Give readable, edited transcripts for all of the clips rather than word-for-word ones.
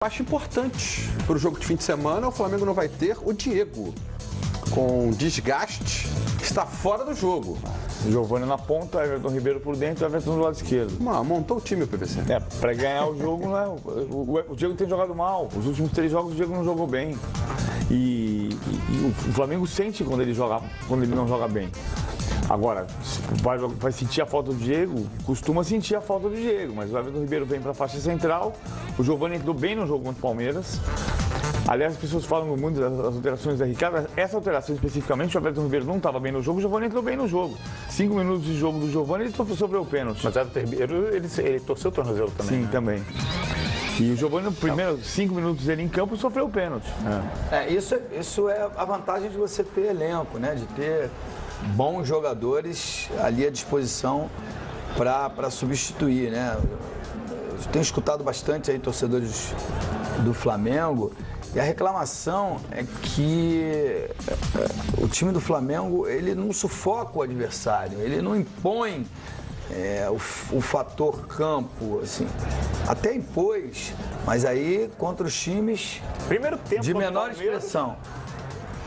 Acho importante para o jogo de fim de semana, o Flamengo não vai ter o Diego, com desgaste, está fora do jogo. Giovani na ponta, Everton Ribeiro por dentro e Everton do lado esquerdo. Montou o time, o PVC. Para ganhar o jogo, né? O Diego tem jogado mal. Os últimos 3 jogos o Diego não jogou bem. E o Flamengo sente quando ele não joga bem. Agora, vai sentir a falta do Diego? Costuma sentir a falta do Diego, mas o Everton Ribeiro vem para a faixa central, o Giovani entrou bem no jogo contra o Palmeiras. Aliás, as pessoas falam muito das alterações da Ricardo. Essa alteração especificamente, o Everton Ribeiro não estava bem no jogo, o Giovani entrou bem no jogo. 5 minutos de jogo do Giovani, ele sofreu o pênalti. Mas o Everton Ribeiro, ele torceu o tornozelo também. Sim, né? também. E o Giovani, no primeiro 5 minutos dele em campo, sofreu o pênalti. Isso é a vantagem de você ter elenco, né? De ter bons jogadores ali à disposição para substituir, né? Eu tenho escutado bastante aí torcedores do Flamengo e a reclamação é que o time do Flamengo, ele não sufoca o adversário, ele não impõe o fator campo, assim, até impôs, mas aí contra os times Primeiro tempo de menor expressão.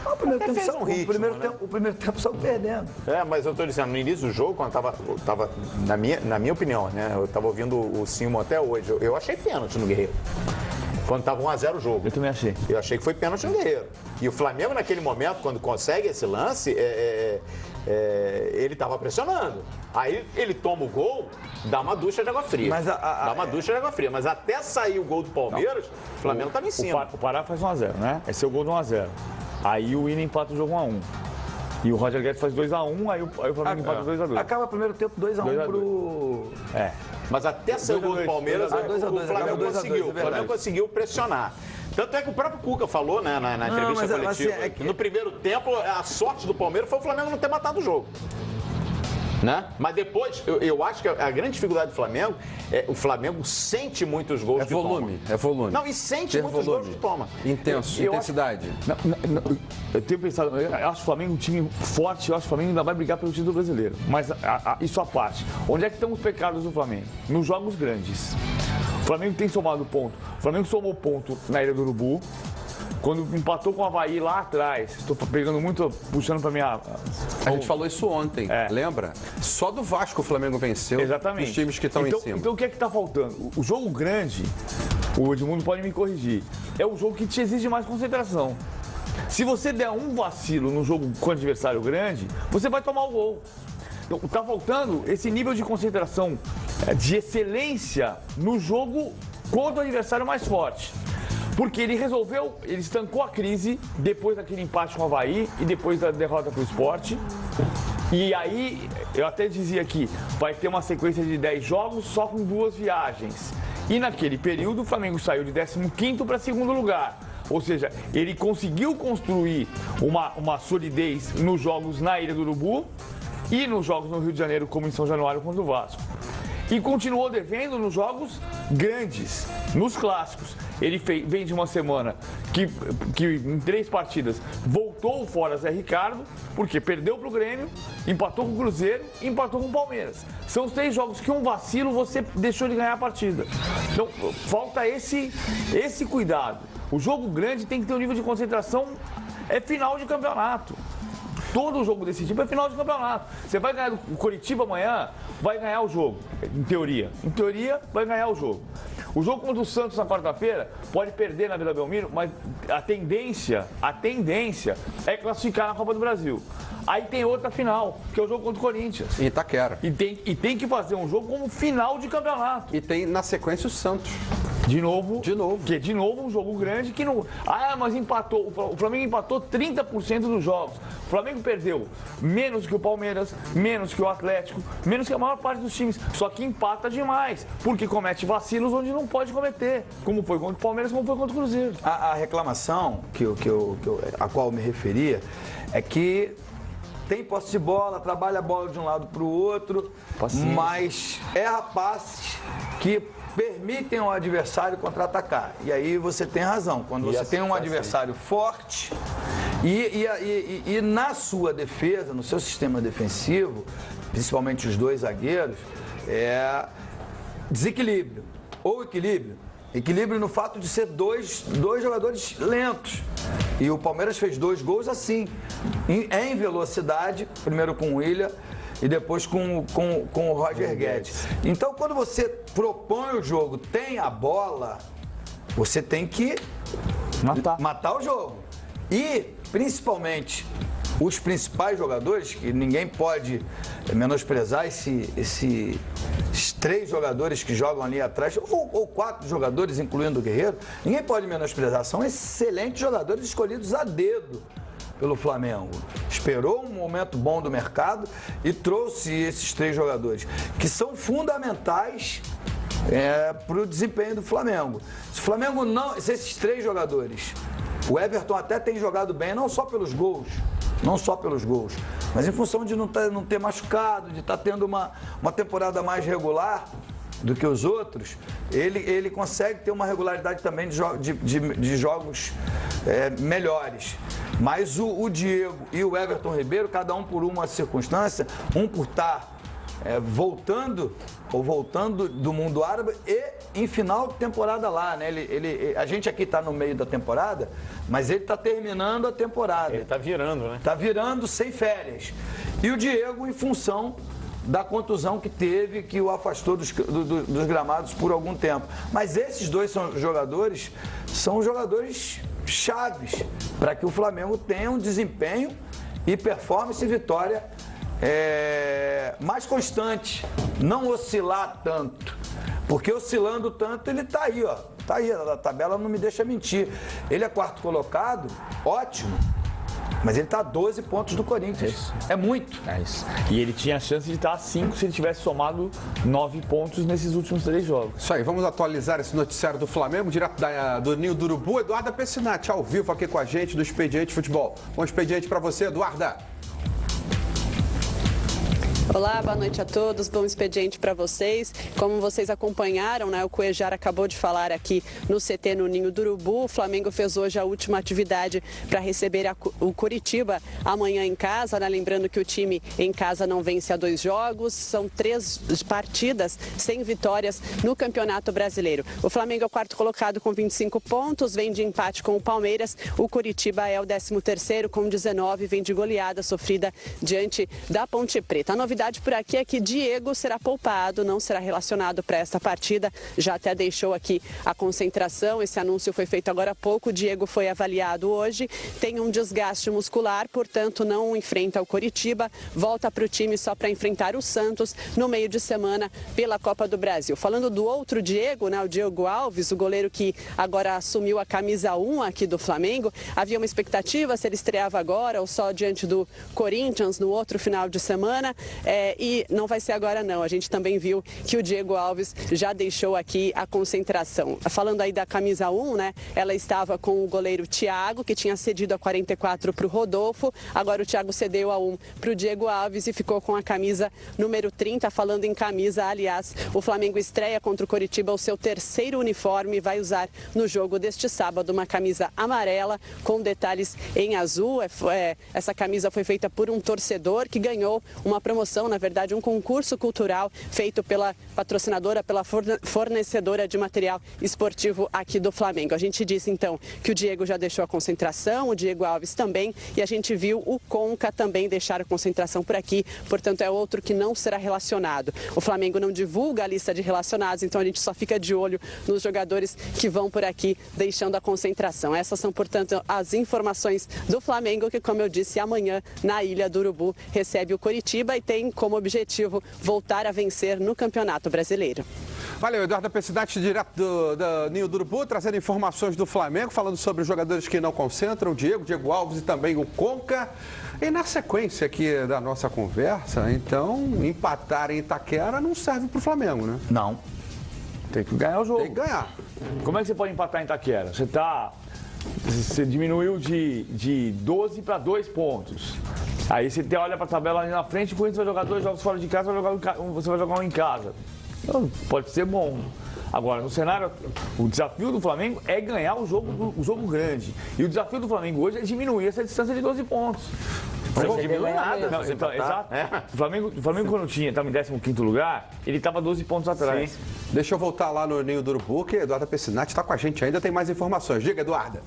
O primeiro tempo só perdendo. Mas eu estou dizendo, no início do jogo, quando tava na minha opinião, né? Eu estava ouvindo o Simon até hoje, eu achei pênalti no Guerreiro. Quando estava 1-0 o jogo. Eu também achei. Eu achei que foi pênalti no Guerreiro. E o Flamengo, naquele momento, quando consegue esse lance, ele estava pressionando. Aí ele toma o gol, dá uma ducha de água fria. Dá uma ducha de água fria. Mas até sair o gol do Palmeiras, o Flamengo estava em cima. O Pará faz 1-0, né? Esse é o gol do 1-0. Aí o Willian empata o jogo 1-1. E o Roger Guedes faz 2-1, aí o Flamengo empata 2-2. Acaba o primeiro tempo 2-1 pro... Mas até sair o gol do Palmeiras, o Flamengo conseguiu. O Flamengo conseguiu pressionar. Tanto é que o próprio Cuca falou, né, na entrevista coletiva. Assim, no primeiro tempo, a sorte do Palmeiras foi o Flamengo não ter matado o jogo. Né? Mas depois, eu acho que a grande dificuldade do Flamengo o Flamengo sente muitos gols que toma. É volume. Não, e sente muitos gols que toma. Intenso, intensidade. Eu tenho pensado, eu acho o Flamengo um time forte, eu acho que o Flamengo ainda vai brigar pelo título brasileiro. Mas isso à parte. Onde é que estão os pecados do Flamengo? Nos jogos grandes. O Flamengo tem somado ponto. O Flamengo somou ponto na Ilha do Urubu. Quando empatou com o Avaí lá atrás, estou pegando muito, puxando para minha... A gente falou isso ontem, lembra? Só do Vasco o Flamengo venceu. Exatamente. Os times que estão em cima. Então o que é que está faltando? O jogo grande, o Edmundo pode me corrigir, é o jogo que te exige mais concentração. Se você der um vacilo no jogo com o adversário grande, você vai tomar o gol. Então, está faltando esse nível de concentração, de excelência no jogo contra o adversário mais forte. Porque ele estancou a crise depois daquele empate com o Avaí e depois da derrota para o Sport. E aí, eu até dizia que vai ter uma sequência de 10 jogos só com 2 viagens. E naquele período, o Flamengo saiu de 15º para 2º lugar. Ou seja, ele conseguiu construir uma solidez nos jogos na Ilha do Urubu e nos jogos no Rio de Janeiro, como em São Januário contra o Vasco. E continuou devendo nos jogos grandes, nos clássicos. Ele vem de uma semana que em 3 partidas voltou fora Zé Ricardo, porque perdeu para o Grêmio, empatou com o Cruzeiro e empatou com o Palmeiras. São os 3 jogos que um vacilo você deixou de ganhar a partida. Então falta esse cuidado. O jogo grande tem que ter um nível de concentração, é final de campeonato. Todo jogo desse tipo é final de campeonato. Você vai ganhar o Coritiba amanhã, vai ganhar o jogo, em teoria. Em teoria, vai ganhar o jogo. O jogo contra o Santos na quarta-feira pode perder na Vila Belmiro, mas a tendência é classificar na Copa do Brasil. Aí tem outra final, que é o jogo contra o Corinthians. Em Itaquera. E tem que fazer um jogo como final de campeonato. E tem na sequência o Santos. De novo. Que de novo um jogo grande que não... mas empatou. O Flamengo empatou 30% dos jogos. O Flamengo perdeu menos que o Palmeiras, menos que o Atlético, menos que a maior parte dos times. Só que empata demais, porque comete vacilos onde não pode cometer. Como foi contra o Palmeiras, como foi contra o Cruzeiro. A reclamação a qual eu me referia é que tem posse de bola, trabalha a bola de um lado para o outro, mas erra passes que permitem ao adversário contra-atacar. E aí você tem razão. Quando você tem um adversário forte e na sua defesa, no seu sistema defensivo, principalmente os 2 zagueiros, desequilíbrio ou equilíbrio. Equilíbrio no fato de ser dois jogadores lentos. E o Palmeiras fez 2 gols assim, em velocidade, primeiro com o William e depois com o Roger Guedes. Então, quando você propõe o jogo, tem a bola, você tem que matar o jogo. E, principalmente, os principais jogadores, que ninguém pode menosprezar esses 3 jogadores que jogam ali atrás, ou 4 jogadores, incluindo o Guerreiro, ninguém pode menosprezar. São excelentes jogadores escolhidos a dedo pelo Flamengo. Esperou um momento bom do mercado e trouxe esses 3 jogadores, que são fundamentais para o desempenho do Flamengo. Se o Flamengo não... Se esses 3 jogadores... O Everton até tem jogado bem, não só pelos gols, mas em função de não ter machucado, de estar tendo uma temporada mais regular do que os outros, ele consegue ter uma regularidade também de jogos melhores. Mas o Diego e o Everton Ribeiro, cada um por uma circunstância, um por estar voltando do mundo árabe e em final de temporada lá, né? A gente aqui está no meio da temporada, mas ele está terminando a temporada. Ele está virando, né? Está virando sem férias. E o Diego, em função da contusão que teve, que o afastou dos gramados por algum tempo. Mas esses 2 são jogadores chaves para que o Flamengo tenha um desempenho e performance e vitória mais constante, não oscilar tanto, porque oscilando tanto ele está aí, ó, tá aí, a tabela não me deixa mentir. Ele é 4º colocado, ótimo, mas ele está a 12 pontos do Corinthians. É muito. É isso. E ele tinha a chance de estar a 5 se ele tivesse somado 9 pontos nesses últimos 3 jogos. Isso aí, vamos atualizar esse noticiário do Flamengo, direto do Ninho do Urubu. Eduarda Pessinati, ao vivo aqui com a gente do Expediente Futebol. Bom expediente para você, Eduarda. Olá, boa noite a todos, bom expediente para vocês. Como vocês acompanharam, né, o Cuejar acabou de falar aqui no CT no Ninho do Urubu. O Flamengo fez hoje a última atividade para receber o Coritiba amanhã em casa, né? Lembrando que o time em casa não vence há 2 jogos, são 3 partidas sem vitórias no Campeonato Brasileiro. O Flamengo é o 4º colocado com 25 pontos, vem de empate com o Palmeiras. O Coritiba é o 13º com 19, vem de goleada sofrida diante da Ponte Preta. A novidade por aqui é que Diego será poupado, não será relacionado para esta partida, já até deixou aqui a concentração, esse anúncio foi feito agora há pouco. Diego foi avaliado hoje, tem um desgaste muscular, portanto não enfrenta o Coritiba, volta para o time só para enfrentar o Santos no meio de semana pela Copa do Brasil. Falando do outro Diego, né, o Diego Alves, o goleiro que agora assumiu a camisa 1 aqui do Flamengo, havia uma expectativa se ele estreava agora ou só diante do Corinthians no outro final de semana. E não vai ser agora não, a gente também viu que o Diego Alves já deixou aqui a concentração. Falando aí da camisa 1, né, ela estava com o goleiro Thiago, que tinha cedido a 44 para o Rodolfo, agora o Thiago cedeu a 1 para o Diego Alves e ficou com a camisa número 30. Falando em camisa, aliás, o Flamengo estreia contra o Coritiba o seu 3º uniforme, vai usar no jogo deste sábado uma camisa amarela com detalhes em azul. Essa camisa foi feita por um torcedor que ganhou uma promoção, na verdade um concurso cultural feito pela patrocinadora, pela fornecedora de material esportivo aqui do Flamengo. A gente disse então que o Diego já deixou a concentração, o Diego Alves também, e a gente viu o Conca também deixar a concentração por aqui, portanto é outro que não será relacionado. O Flamengo não divulga a lista de relacionados, então a gente só fica de olho nos jogadores que vão por aqui deixando a concentração. Essas são, portanto, as informações do Flamengo, que, como eu disse, amanhã na Ilha do Urubu recebe o Coritiba e tem como objetivo voltar a vencer no Campeonato Brasileiro. Valeu, Eduardo Pessinati, direto do Ninho do Urubu, trazendo informações do Flamengo, falando sobre os jogadores que não concentram, o Diego Alves e também o Conca. E na sequência aqui da nossa conversa, então, empatar em Itaquera não serve para o Flamengo, né? Não. Tem que ganhar o jogo. Tem que ganhar. Como é que você pode empatar em Itaquera? Você diminuiu de 12 para 2 pontos. Aí você olha para a tabela ali na frente, o Corinthians vai jogar 2 jogos fora de casa, você vai jogar um em casa. Pode ser bom. Agora, no cenário, o desafio do Flamengo é ganhar o jogo grande. E o desafio do Flamengo hoje é diminuir essa distância de 12 pontos. Não diminuiu nada. Não, então, exato. O Flamengo quando estava em 15º lugar, ele estava 12 pontos atrás. Sim. Deixa eu voltar lá no Ninho do Urubu, que a Eduarda Pessinati está com a gente ainda, tem mais informações. Diga, Eduarda.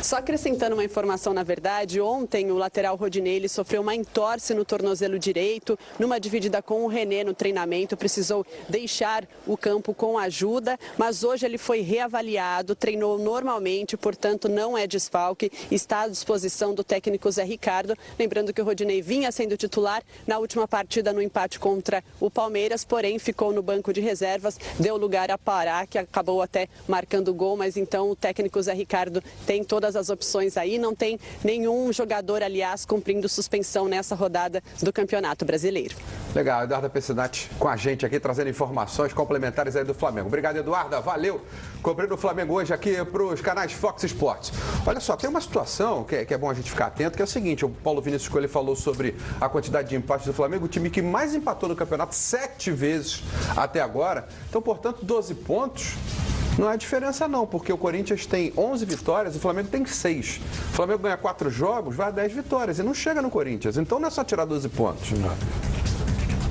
Só acrescentando uma informação, na verdade, ontem o lateral Rodinei ele sofreu uma entorse no tornozelo direito, numa dividida com o René no treinamento, precisou deixar o campo com ajuda, mas hoje ele foi reavaliado, treinou normalmente, portanto não é desfalque, está à disposição do técnico Zé Ricardo. Lembrando que o Rodinei vinha sendo titular na última partida no empate contra o Palmeiras, porém ficou no banco de reservas, deu lugar a Pará, que acabou até marcando o gol, mas então o técnico Zé Ricardo tem todas as opções aí, não tem nenhum jogador, aliás, cumprindo suspensão nessa rodada do Campeonato Brasileiro. Legal, Eduarda Pessinati com a gente aqui, trazendo informações complementares aí do Flamengo. Obrigado, Eduarda, valeu. Cobrindo o Flamengo hoje aqui para os canais Fox Sports. Olha só, tem uma situação que é bom a gente ficar atento, que é o seguinte, o Paulo Vinícius Coelho falou sobre a quantidade de empates do Flamengo, o time que mais empatou no campeonato 7 vezes até agora. Então, portanto, 12 pontos. Não é diferença não, porque o Corinthians tem 11 vitórias e o Flamengo tem 6. O Flamengo ganha 4 jogos, vai a 10 vitórias e não chega no Corinthians. Então não é só tirar 12 pontos.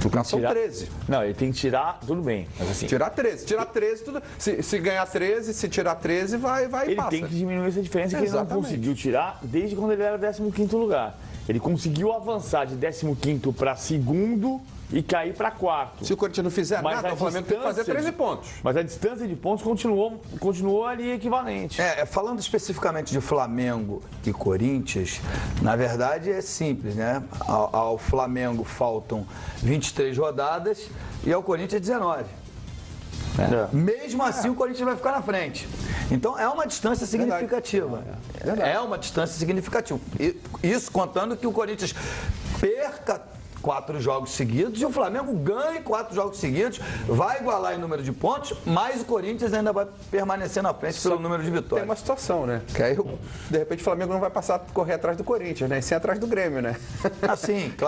No caso são 13. Não, ele tem que tirar, tudo bem. Mas assim, tirar 13. Tirar 13, tudo. Se ganhar 13, se tirar 13, vai e passa. Ele tem que diminuir essa diferença que ele não conseguiu tirar desde quando ele era 15º lugar. Ele conseguiu avançar de 15º para 2º e cair para 4º. Se o Corinthians não fizer nada, o Flamengo tem que fazer 13 pontos. Mas a distância de pontos continuou ali equivalente. Falando especificamente de Flamengo e Corinthians, na verdade é simples, né? Ao Flamengo faltam 23 rodadas e ao Corinthians 19. Mesmo assim, o Corinthians vai ficar na frente. Então, é uma distância significativa. É uma distância significativa. Isso contando que o Corinthians perca 4 jogos seguidos e o Flamengo ganhe 4 jogos seguidos, vai igualar em número de pontos, mas o Corinthians ainda vai permanecer na frente pelo número de vitórias. Tem uma situação, né? Que aí, de repente, o Flamengo não vai passar a correr atrás do Corinthians, né? E sim atrás do Grêmio, né? Assim, claro.